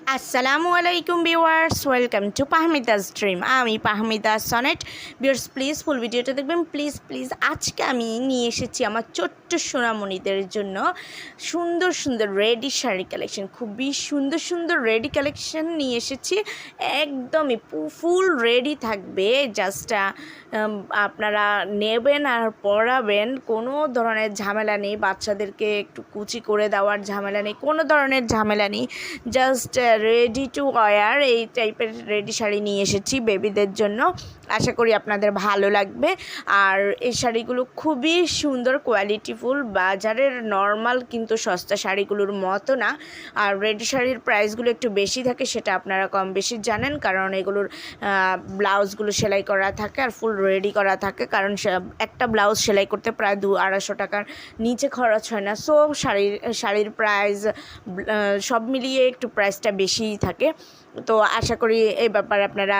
আসসালামু আলাইকুম viewers, welcome to পাহমিদাস dream. আমি পাহমিদা সনেট। ভিউয়ার্স প্লিজ ফুল ভিডিওটা দেখবেন, প্লিজ প্লিজ। আজকে আমি নিয়ে এসেছি আমার ছোট্ট সোনামণিদের জন্য সুন্দর সুন্দর রেডি শাড়ি কালেকশন, খুবই সুন্দর সুন্দর রেডি কালেকশন নিয়ে এসেছি। একদমই ফুল রেডি থাকবে, জাস্ট আপনারা নেবেন আর পরাবেন, কোনো ধরনের ঝামেলা নেই। বাচ্চাদেরকে একটু কুচি করে দেওয়ার ঝামেলা নেই, কোনো ধরনের ঝামেলা নেই। জাস্ট রেডি টু ওয়্যার এই টাইপের রেডি শাড়ি নিয়ে এসেছি বেবিদের জন্য। আশা করি আপনাদের ভালো লাগবে। আর এই শাড়িগুলো খুবই সুন্দর, কোয়ালিটিফুল, বাজারের নর্মাল কিন্তু সস্তা শাড়িগুলোর মতো না। আর রেডি শাড়ির প্রাইসগুলো একটু বেশি থাকে, সেটা আপনারা কম বেশি জানেন, কারণ এগুলোর ব্লাউজগুলো সেলাই করা থাকে আর ফুল রেডি করা থাকে। কারণ একটা ব্লাউজ সেলাই করতে প্রায় 200-250 টাকার নিচে খরচ হয় না। সো শাড়ির প্রাইস সব মিলিয়ে একটু প্রাইসটা বেশিই থাকে। তো আশা করি এই ব্যাপারে আপনারা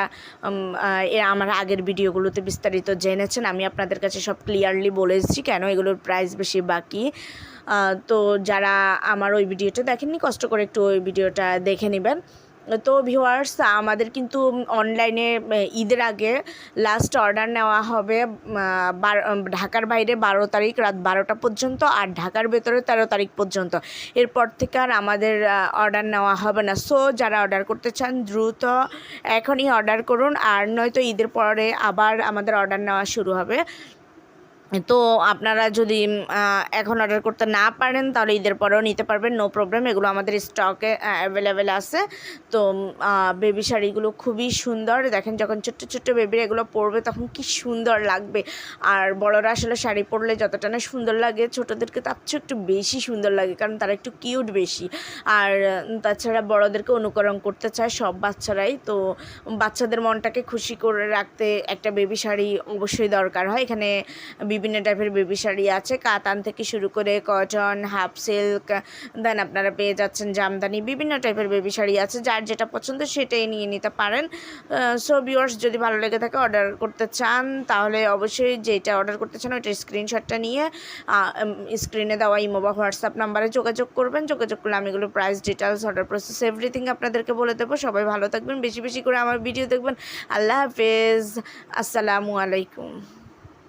আমার আগের ভিডিওগুলোতে বিস্তারিত জেনেছেন। আমি আপনাদের কাছে সব ক্লিয়ারলি বলেছি কেন এগুলোর প্রাইস বেশি বাকি। তো যারা আমার ওই ভিডিওটা দেখেননি, কষ্ট করে একটু ওই ভিডিওটা দেখে নেবেন। তো ভিউয়ার্স, আমাদের কিন্তু অনলাইনে ঈদের আগে লাস্ট অর্ডার নেওয়া হবে ঢাকার বাইরে 12 তারিখ রাত 12টা পর্যন্ত, আর ঢাকার ভেতরে 13 তারিখ পর্যন্ত। এরপর থেকে আর আমাদের অর্ডার নেওয়া হবে না। সো যারা অর্ডার করতে চান দ্রুত এখনই অর্ডার করুন, আর নয়তো ঈদের পরে আবার আমাদের অর্ডার নেওয়া শুরু হবে। তো আপনারা যদি এখন অর্ডার করতে না পারেন তাহলে ঈদের পরেও নিতে পারবেন, নো প্রবলেম। এগুলো আমাদের স্টকে অ্যাভেলেবেল আছে। তো বেবি শাড়িগুলো খুবই সুন্দর, দেখেন যখন ছোট্ট ছোট্ট বেবির এগুলো পরবে তখন কি সুন্দর লাগবে। আর বড়রা আসলে শাড়ি পরলে যতটা না সুন্দর লাগে, ছোটোদেরকে তার চেয়ে একটু বেশি সুন্দর লাগে, কারণ তারা একটু কিউট বেশি। আর তাছাড়া বড়দেরকে অনুকরণ করতে চায় সব বাচ্চারাই। তো বাচ্চাদের মনটাকে খুশি করে রাখতে একটা বেবি শাড়ি অবশ্যই দরকার হয়। এখানে বিভিন্ন টাইপের বেবি শাড়ি আছে, কাতান থেকে শুরু করে কটন, হাফ সিল্ক, দেন আপনারা পেয়ে যাচ্ছেন জামদানি, বিভিন্ন টাইপের বেবি শাড়ি আছে। যার যেটা পছন্দ সেটাই নিয়ে নিতে পারেন। সো ভিউয়ার্স, যদি ভালো লেগে থাকে অর্ডার করতে চান তাহলে অবশ্যই যেটা অর্ডার করতে চান ওইটা স্ক্রিনশটটা নিয়ে স্ক্রিনে দেওয়া ইমো বা হোয়াটসঅ্যাপ নাম্বারে যোগাযোগ করবেন। যোগাযোগ করলে আমি এগুলো price details, order process, everything আপনাদেরকে বলে দেবো। সবাই ভালো থাকবেন, বেশি বেশি করে আমার ভিডিও দেখবেন। আল্লাহ হাফেজ, আসসালামু আলাইকুম।